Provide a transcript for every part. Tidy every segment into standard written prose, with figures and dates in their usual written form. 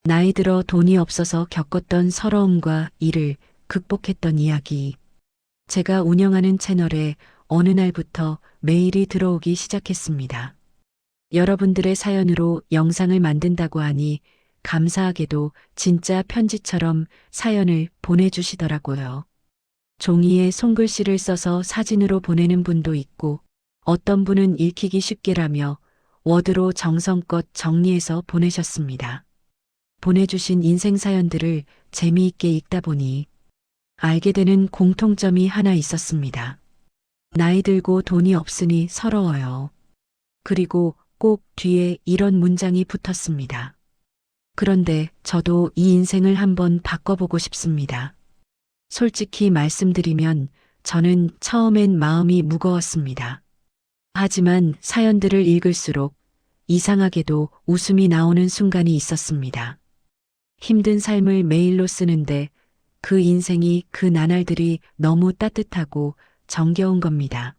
나이 들어 돈이 없어서 겪었던 서러움과 이를 극복했던 이야기. 제가 운영하는 채널에 어느 날부터 메일이 들어오기 시작했습니다. 여러분들의 사연으로 영상을 만든다고 하니 감사하게도 진짜 편지처럼 사연을 보내주시더라고요. 종이에 손글씨를 써서 사진으로 보내는 분도 있고 어떤 분은 읽히기 쉽게라며 워드로 정성껏 정리해서 보내셨습니다. 보내주신 인생 사연들을 재미있게 읽다 보니 알게 되는 공통점이 하나 있었습니다. 나이 들고 돈이 없으니 서러워요. 그리고 꼭 뒤에 이런 문장이 붙었습니다. 그런데 저도 이 인생을 한번 바꿔보고 싶습니다. 솔직히 말씀드리면 저는 처음엔 마음이 무거웠습니다. 하지만 사연들을 읽을수록 이상하게도 웃음이 나오는 순간이 있었습니다. 힘든 삶을 메일로 쓰는데 그 인생이 그 나날들이 너무 따뜻하고 정겨운 겁니다.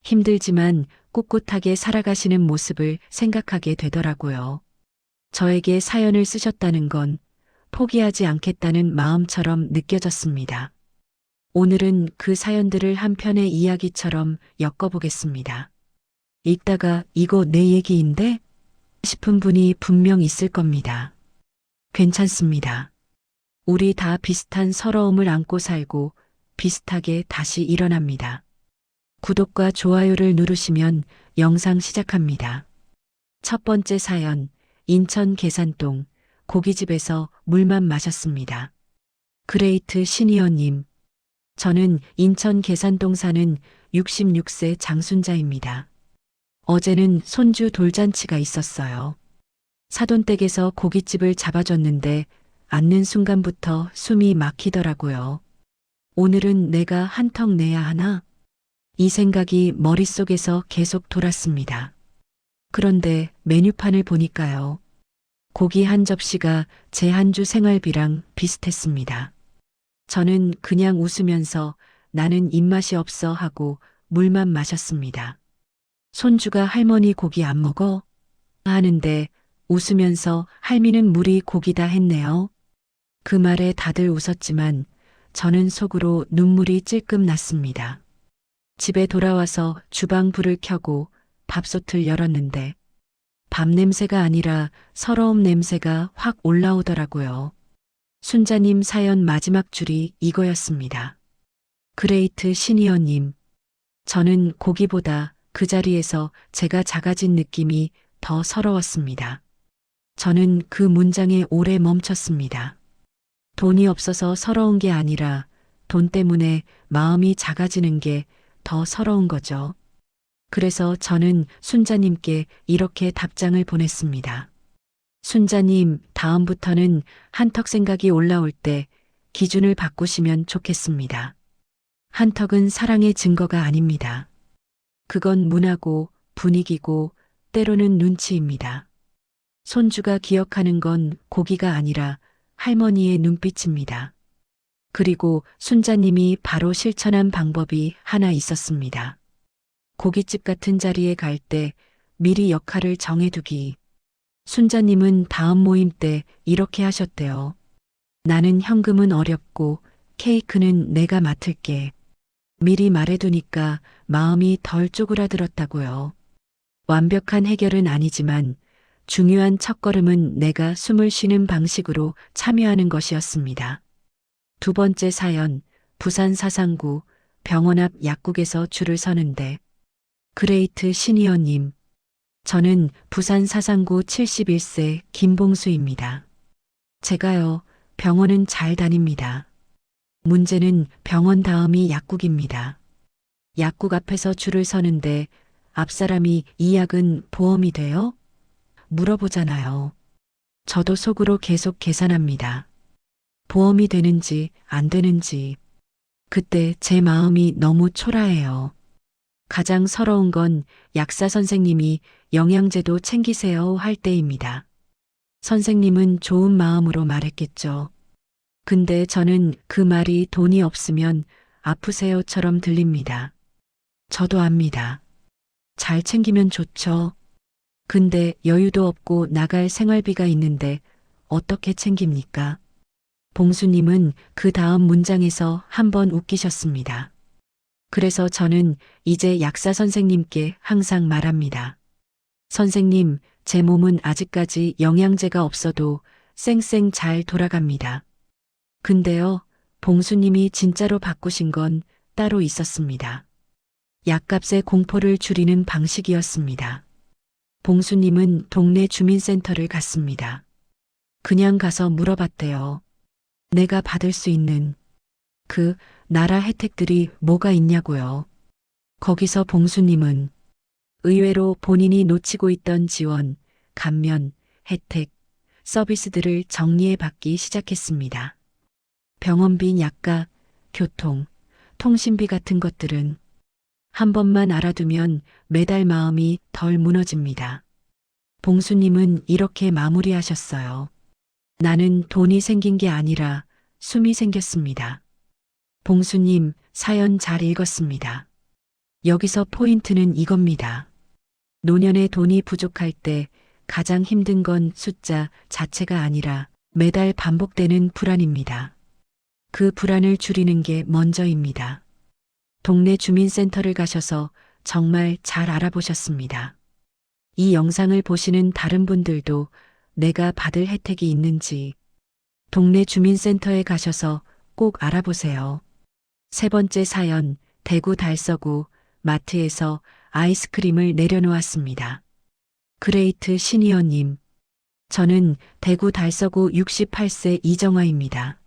힘들지만 꿋꿋하게 살아가시는 모습을 생각하게 되더라고요. 저에게 사연을 쓰셨다는 건 포기하지 않겠다는 마음처럼 느껴졌습니다. 오늘은 그 사연들을 한 편의 이야기처럼 엮어보겠습니다. 읽다가 이거 내 얘기인데? 싶은 분이 분명 있을 겁니다. 괜찮습니다. 우리 다 비슷한 서러움을 안고 살고 비슷하게 다시 일어납니다. 구독과 좋아요를 누르시면 영상 시작합니다. 첫 번째 사연, 인천 계산동 고깃집에서 물만 마셨습니다. 그레이트 시니어님, 저는 인천 계산동 사는 66세 장순자입니다. 어제는 손주 돌잔치가 있었어요. 사돈댁에서 고깃집을 잡아줬는데 앉는 순간부터 숨이 막히더라고요. 오늘은 내가 한턱 내야 하나? 이 생각이 머릿속에서 계속 돌았습니다. 그런데 메뉴판을 보니까요. 고기 한 접시가 제 한 주 생활비랑 비슷했습니다. 저는 그냥 웃으면서 나는 입맛이 없어 하고 물만 마셨습니다. 손주가 할머니 고기 안 먹어? 하는데 웃으면서 할미는 물이 고기다 했네요. 그 말에 다들 웃었지만 저는 속으로 눈물이 찔끔 났습니다. 집에 돌아와서 주방 불을 켜고 밥솥을 열었는데 밥 냄새가 아니라 서러움 냄새가 확 올라오더라고요. 순자님 사연 마지막 줄이 이거였습니다. 그레이트 시니어님, 저는 고기보다 그 자리에서 제가 작아진 느낌이 더 서러웠습니다. 저는 그 문장에 오래 멈췄습니다. 돈이 없어서 서러운 게 아니라 돈 때문에 마음이 작아지는 게 더 서러운 거죠. 그래서 저는 순자님께 이렇게 답장을 보냈습니다. 순자님, 다음부터는 한턱 생각이 올라올 때 기준을 바꾸시면 좋겠습니다. 한턱은 사랑의 증거가 아닙니다. 그건 문화고 분위기고 때로는 눈치입니다. 손주가 기억하는 건 고기가 아니라 할머니의 눈빛입니다. 그리고 순자님이 바로 실천한 방법이 하나 있었습니다. 고깃집 같은 자리에 갈 때 미리 역할을 정해두기. 순자님은 다음 모임 때 이렇게 하셨대요. 나는 현금은 어렵고 케이크는 내가 맡을게. 미리 말해두니까 마음이 덜 쪼그라들었다고요. 완벽한 해결은 아니지만 중요한 첫걸음은 내가 숨을 쉬는 방식으로 참여하는 것이었습니다. 두 번째 사연, 부산 사상구 병원 앞 약국에서 줄을 서는데 그레이트 시니어님, 저는 부산 사상구 71세 김봉수입니다. 제가요, 병원은 잘 다닙니다. 문제는 병원 다음이 약국입니다. 약국 앞에서 줄을 서는데 앞 사람이 이 약은 보험이 돼요? 물어보잖아요. 저도 속으로 계속 계산합니다. 보험이 되는지 안 되는지. 그때 제 마음이 너무 초라해요. 가장 서러운 건 약사 선생님이 영양제도 챙기세요 할 때입니다. 선생님은 좋은 마음으로 말했겠죠. 근데 저는 그 말이 돈이 없으면 아프세요처럼 들립니다. 저도 압니다. 잘 챙기면 좋죠. 근데 여유도 없고 나갈 생활비가 있는데 어떻게 챙깁니까? 봉수님은 그 다음 문장에서 한번 웃기셨습니다. 그래서 저는 이제 약사 선생님께 항상 말합니다. 선생님, 제 몸은 아직까지 영양제가 없어도 쌩쌩 잘 돌아갑니다. 근데요, 봉수님이 진짜로 바꾸신 건 따로 있었습니다. 약값의 공포를 줄이는 방식이었습니다. 봉수님은 동네 주민센터를 갔습니다. 그냥 가서 물어봤대요. 내가 받을 수 있는 그 나라 혜택들이 뭐가 있냐고요. 거기서 봉수님은 의외로 본인이 놓치고 있던 지원, 감면, 혜택, 서비스들을 정리해 받기 시작했습니다. 병원비, 약값, 교통, 통신비 같은 것들은 한 번만 알아두면 매달 마음이 덜 무너집니다. 봉수님은 이렇게 마무리하셨어요. 나는 돈이 생긴 게 아니라 숨이 생겼습니다. 봉수님, 사연 잘 읽었습니다. 여기서 포인트는 이겁니다. 노년에 돈이 부족할 때 가장 힘든 건 숫자 자체가 아니라 매달 반복되는 불안입니다. 그 불안을 줄이는 게 먼저입니다. 동네 주민센터를 가셔서 정말 잘 알아보셨습니다. 이 영상을 보시는 다른 분들도 내가 받을 혜택이 있는지 동네 주민센터에 가셔서 꼭 알아보세요. 세 번째 사연, 대구 달서구 마트에서 아이스크림을 내려놓았습니다. 그레이트 시니어님, 저는 대구 달서구 68세 이정화입니다.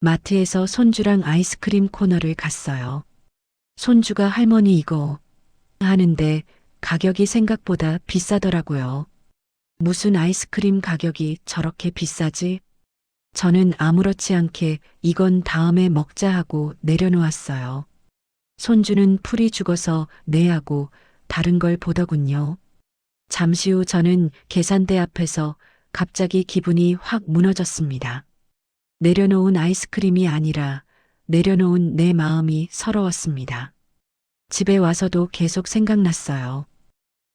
마트에서 손주랑 아이스크림 코너를 갔어요. 손주가 할머니 이거 하는데 가격이 생각보다 비싸더라고요. 무슨 아이스크림 가격이 저렇게 비싸지? 저는 아무렇지 않게 이건 다음에 먹자 하고 내려놓았어요. 손주는 풀이 죽어서 내하고 다른 걸 보더군요. 잠시 후 저는 계산대 앞에서 갑자기 기분이 확 무너졌습니다. 내려놓은 아이스크림이 아니라 내려놓은 내 마음이 서러웠습니다. 집에 와서도 계속 생각났어요.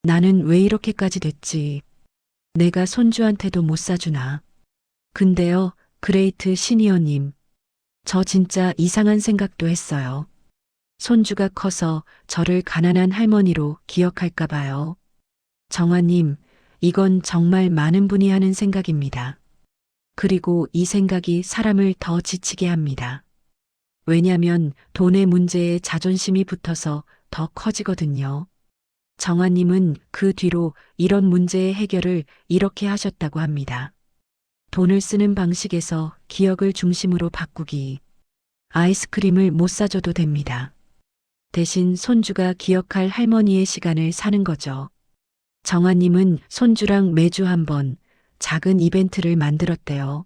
나는 왜 이렇게까지 됐지? 내가 손주한테도 못 사주나? 근데요, 그레이트 시니어님. 저 진짜 이상한 생각도 했어요. 손주가 커서 저를 가난한 할머니로 기억할까 봐요. 정화님, 이건 정말 많은 분이 하는 생각입니다. 그리고 이 생각이 사람을 더 지치게 합니다. 왜냐면 돈의 문제에 자존심이 붙어서 더 커지거든요. 정화님은 그 뒤로 이런 문제의 해결을 이렇게 하셨다고 합니다. 돈을 쓰는 방식에서 기억을 중심으로 바꾸기. 아이스크림을 못 사줘도 됩니다. 대신 손주가 기억할 할머니의 시간을 사는 거죠. 정화님은 손주랑 매주 한 번 작은 이벤트를 만들었대요.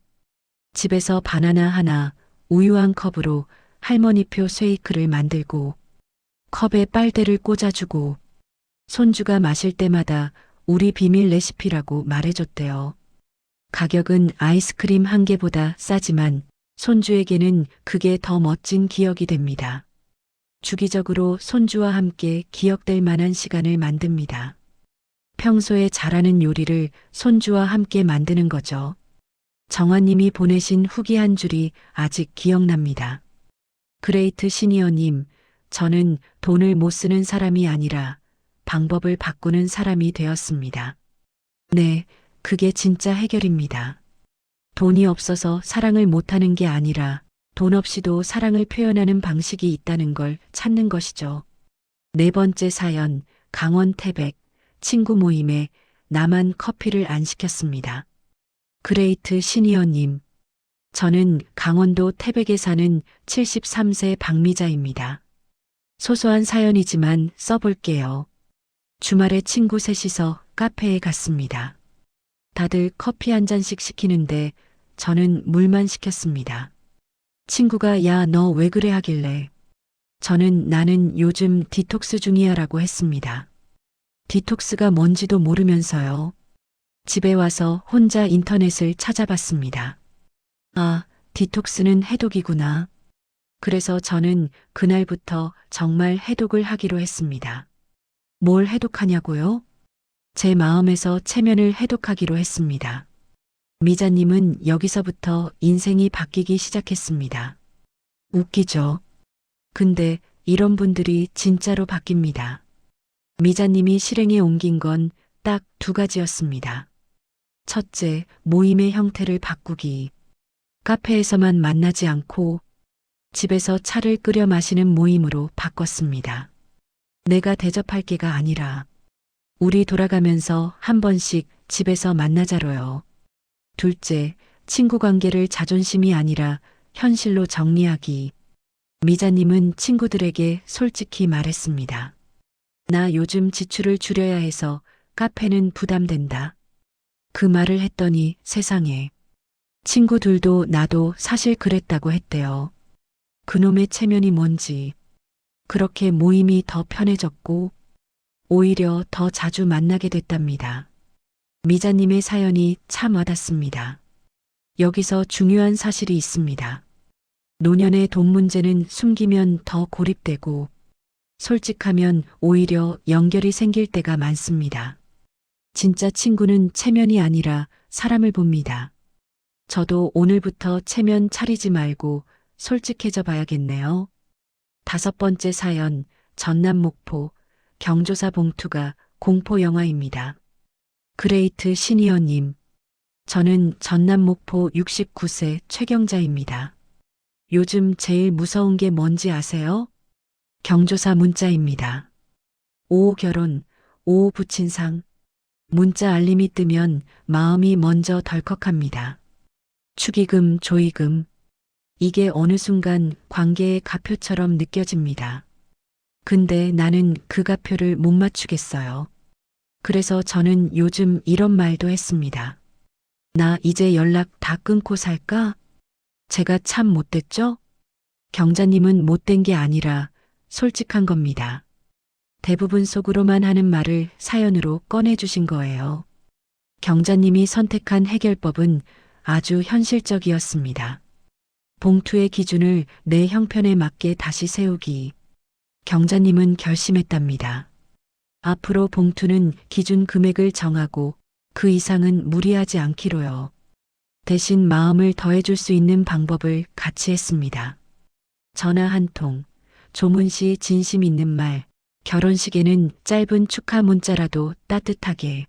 집에서 바나나 하나, 우유 한 컵으로 할머니표 쉐이크를 만들고 컵에 빨대를 꽂아주고 손주가 마실 때마다 우리 비밀 레시피라고 말해줬대요. 가격은 아이스크림 한 개보다 싸지만 손주에게는 그게 더 멋진 기억이 됩니다. 주기적으로 손주와 함께 기억될 만한 시간을 만듭니다. 평소에 잘하는 요리를 손주와 함께 만드는 거죠. 정화님이 보내신 후기 한 줄이 아직 기억납니다. 그레이트 시니어님, 저는 돈을 못 쓰는 사람이 아니라 방법을 바꾸는 사람이 되었습니다. 네, 그게 진짜 해결입니다. 돈이 없어서 사랑을 못하는 게 아니라 돈 없이도 사랑을 표현하는 방식이 있다는 걸 찾는 것이죠. 네 번째 사연, 강원 태백, 친구 모임에 나만 커피를 안 시켰습니다. 그레이트 시니어님, 저는 강원도 태백에 사는 73세 박미자입니다. 소소한 사연이지만 써볼게요. 주말에 친구 셋이서 카페에 갔습니다. 다들 커피 한 잔씩 시키는데 저는 물만 시켰습니다. 친구가 야, 너 왜 그래 하길래 저는 나는 요즘 디톡스 중이야 라고 했습니다. 디톡스가 뭔지도 모르면서요. 집에 와서 혼자 인터넷을 찾아봤습니다. 아, 디톡스는 해독이구나. 그래서 저는 그날부터 정말 해독을 하기로 했습니다. 뭘 해독하냐고요? 제 마음에서 체면을 해독하기로 했습니다. 미자님은 여기서부터 인생이 바뀌기 시작했습니다. 웃기죠? 근데 이런 분들이 진짜로 바뀝니다. 미자님이 실행에 옮긴 건 딱 두 가지였습니다. 첫째, 모임의 형태를 바꾸기. 카페에서만 만나지 않고 집에서 차를 끓여 마시는 모임으로 바꿨습니다. 내가 대접할 게가 아니라 우리 돌아가면서 한 번씩 집에서 만나자로요. 둘째, 친구 관계를 자존심이 아니라 현실로 정리하기. 미자님은 친구들에게 솔직히 말했습니다. 나 요즘 지출을 줄여야 해서 카페는 부담된다. 그 말을 했더니 세상에. 친구들도 나도 사실 그랬다고 했대요. 그놈의 체면이 뭔지. 그렇게 모임이 더 편해졌고 오히려 더 자주 만나게 됐답니다. 미자님의 사연이 참 와닿습니다. 여기서 중요한 사실이 있습니다. 노년의 돈 문제는 숨기면 더 고립되고 솔직하면 오히려 연결이 생길 때가 많습니다. 진짜 친구는 체면이 아니라 사람을 봅니다. 저도 오늘부터 체면 차리지 말고 솔직해져 봐야겠네요. 5번째 사연, 전남 목포, 경조사 봉투가 공포 영화입니다. 그레이트 시니어님, 저는 전남 목포 69세 최경자입니다. 요즘 제일 무서운 게 뭔지 아세요? 경조사 문자입니다. 5 결혼, 5 부친상. 문자 알림이 뜨면 마음이 먼저 덜컥합니다. 축의금, 조의금. 이게 어느 순간 관계의 가표처럼 느껴집니다. 근데 나는 그 가표를 못 맞추겠어요. 그래서 저는 요즘 이런 말도 했습니다. 나 이제 연락 다 끊고 살까? 제가 참 못됐죠? 경자님은 못된 게 아니라 솔직한 겁니다. 대부분 속으로만 하는 말을 사연으로 꺼내주신 거예요. 경자님이 선택한 해결법은 아주 현실적이었습니다. 봉투의 기준을 내 형편에 맞게 다시 세우기. 경자님은 결심했답니다. 앞으로 봉투는 기준 금액을 정하고 그 이상은 무리하지 않기로요. 대신 마음을 더해줄 수 있는 방법을 같이 했습니다. 전화 한 통, 조문시 진심 있는 말, 결혼식에는 짧은 축하 문자라도 따뜻하게.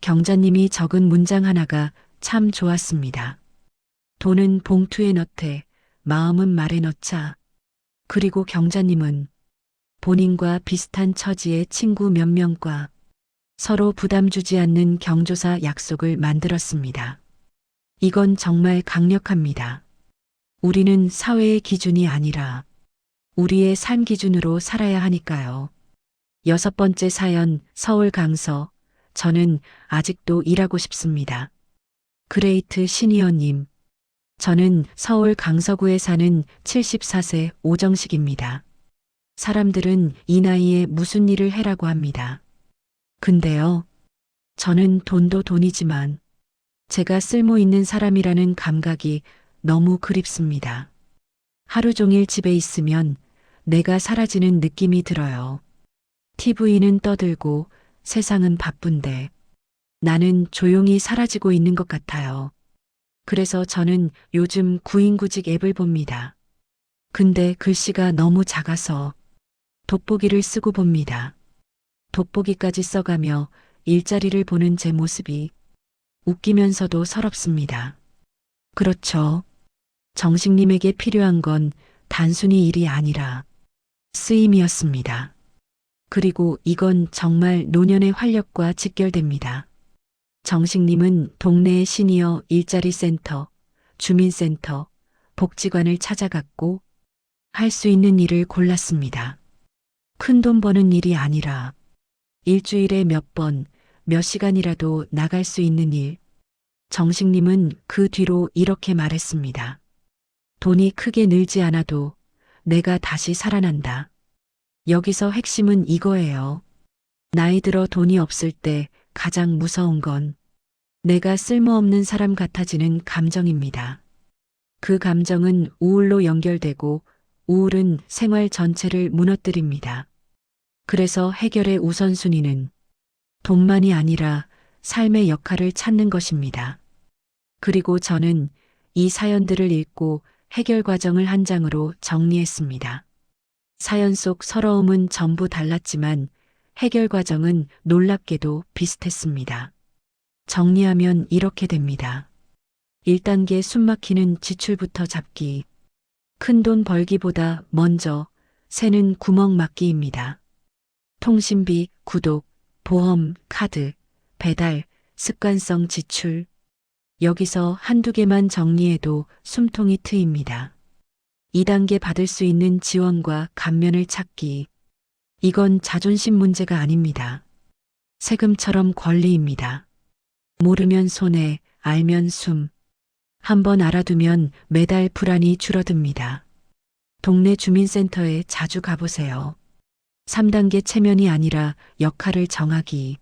경자님이 적은 문장 하나가 참 좋았습니다. 돈은 봉투에 넣되 마음은 말에 넣자. 그리고 경자님은 본인과 비슷한 처지의 친구 몇 명과 서로 부담 주지 않는 경조사 약속을 만들었습니다. 이건 정말 강력합니다. 우리는 사회의 기준이 아니라 우리의 삶 기준으로 살아야 하니까요. 6번째 사연, 서울 강서. 저는 아직도 일하고 싶습니다. 그레이트 시니어님. 저는 서울 강서구에 사는 74세 오정식입니다. 사람들은 이 나이에 무슨 일을 해라고 합니다. 근데요, 저는 돈도 돈이지만 제가 쓸모 있는 사람이라는 감각이 너무 그립습니다. 하루 종일 집에 있으면 내가 사라지는 느낌이 들어요. TV는 떠들고 세상은 바쁜데 나는 조용히 사라지고 있는 것 같아요. 그래서 저는 요즘 구인구직 앱을 봅니다. 근데 글씨가 너무 작아서 돋보기를 쓰고 봅니다. 돋보기까지 써가며 일자리를 보는 제 모습이 웃기면서도 서럽습니다. 그렇죠. 정식님에게 필요한 건 단순히 일이 아니라 쓰임이었습니다. 그리고 이건 정말 노년의 활력과 직결됩니다. 정식님은 동네의 시니어 일자리 센터, 주민센터, 복지관을 찾아갔고 할 수 있는 일을 골랐습니다. 큰 돈 버는 일이 아니라 일주일에 몇 번, 몇 시간이라도 나갈 수 있는 일. 정식님은 그 뒤로 이렇게 말했습니다. 돈이 크게 늘지 않아도 내가 다시 살아난다. 여기서 핵심은 이거예요. 나이 들어 돈이 없을 때 가장 무서운 건 내가 쓸모없는 사람 같아지는 감정입니다. 그 감정은 우울로 연결되고 우울은 생활 전체를 무너뜨립니다. 그래서 해결의 우선순위는 돈만이 아니라 삶의 역할을 찾는 것입니다. 그리고 저는 이 사연들을 읽고 해결 과정을 한 장으로 정리했습니다. 사연 속 서러움은 전부 달랐지만 해결 과정은 놀랍게도 비슷했습니다. 정리하면 이렇게 됩니다. 1단계 숨막히는 지출부터 잡기. 큰돈 벌기보다 먼저 새는 구멍 막기입니다. 통신비, 구독, 보험, 카드, 배달, 습관성 지출. 여기서 한두 개만 정리해도 숨통이 트입니다. 2단계 받을 수 있는 지원과 감면을 찾기. 이건 자존심 문제가 아닙니다. 세금처럼 권리입니다. 모르면 손해, 알면 숨. 한번 알아두면 매달 불안이 줄어듭니다. 동네 주민센터에 자주 가보세요. 3단계 체면이 아니라 역할을 정하기.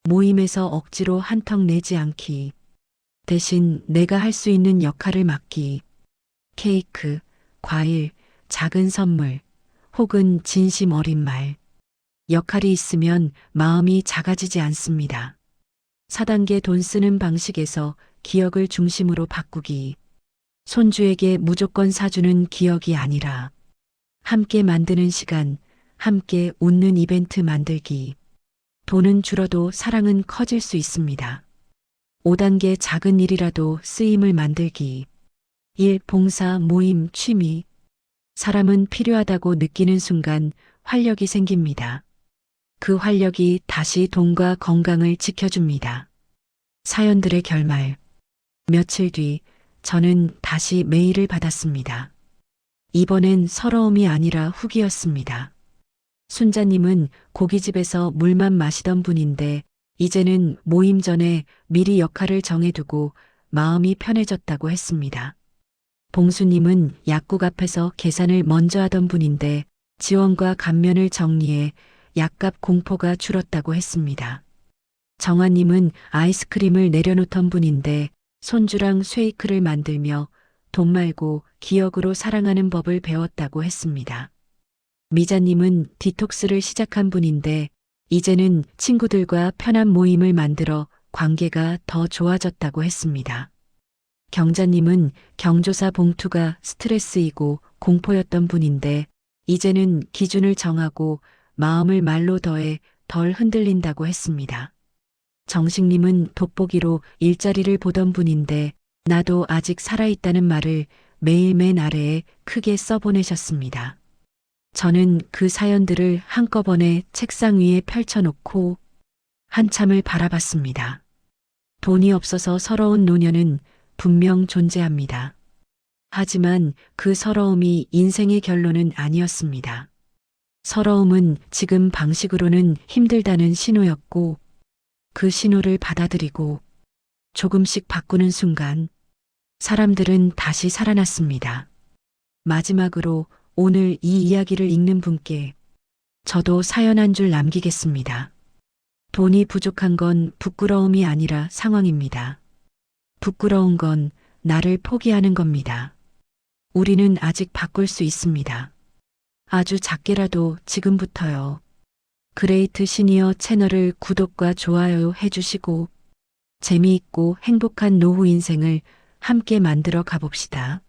모임에서 억지로 한턱 내지 않기. 대신 내가 할 수 있는 역할을 맡기. 케이크, 과일, 작은 선물, 혹은 진심 어린 말. 역할이 있으면 마음이 작아지지 않습니다. 4단계 돈 쓰는 방식에서 기억을 중심으로 바꾸기. 손주에게 무조건 사주는 기억이 아니라 함께 만드는 시간, 함께 웃는 이벤트 만들기. 돈은 줄어도 사랑은 커질 수 있습니다. 5단계 작은 일이라도 쓰임을 만들기. 1. 봉사, 모임, 취미. 사람은 필요하다고 느끼는 순간 활력이 생깁니다. 그 활력이 다시 돈과 건강을 지켜줍니다. 사연들의 결말. 며칠 뒤 저는 다시 메일을 받았습니다. 이번엔 서러움이 아니라 후기였습니다. 순자님은 고깃집에서 물만 마시던 분인데 이제는 모임 전에 미리 역할을 정해두고 마음이 편해졌다고 했습니다. 봉수님은 약국 앞에서 계산을 먼저 하던 분인데 지원과 감면을 정리해 약값 공포가 줄었다고 했습니다. 정아님은 아이스크림을 내려놓던 분인데 손주랑 쉐이크를 만들며 돈 말고 기억으로 사랑하는 법을 배웠다고 했습니다. 미자님은 디톡스를 시작한 분인데 이제는 친구들과 편한 모임을 만들어 관계가 더 좋아졌다고 했습니다. 경자님은 경조사 봉투가 스트레스이고 공포였던 분인데 이제는 기준을 정하고 마음을 말로 더해 덜 흔들린다고 했습니다. 정식님은 돋보기로 일자리를 보던 분인데 나도 아직 살아있다는 말을 매일 맨 아래에 크게 써보내셨습니다. 저는 그 사연들을 한꺼번에 책상 위에 펼쳐놓고 한참을 바라봤습니다. 돈이 없어서 서러운 노년은 분명 존재합니다. 하지만 그 서러움이 인생의 결론은 아니었습니다. 서러움은 지금 방식으로는 힘들다는 신호였고 그 신호를 받아들이고 조금씩 바꾸는 순간 사람들은 다시 살아났습니다. 마지막으로 오늘 이 이야기를 읽는 분께 저도 사연 한 줄 남기겠습니다. 돈이 부족한 건 부끄러움이 아니라 상황입니다. 부끄러운 건 나를 포기하는 겁니다. 우리는 아직 바꿀 수 있습니다. 아주 작게라도 지금부터요. 그레이트 시니어 채널을 구독과 좋아요 해주시고 재미있고 행복한 노후 인생을 함께 만들어 가봅시다.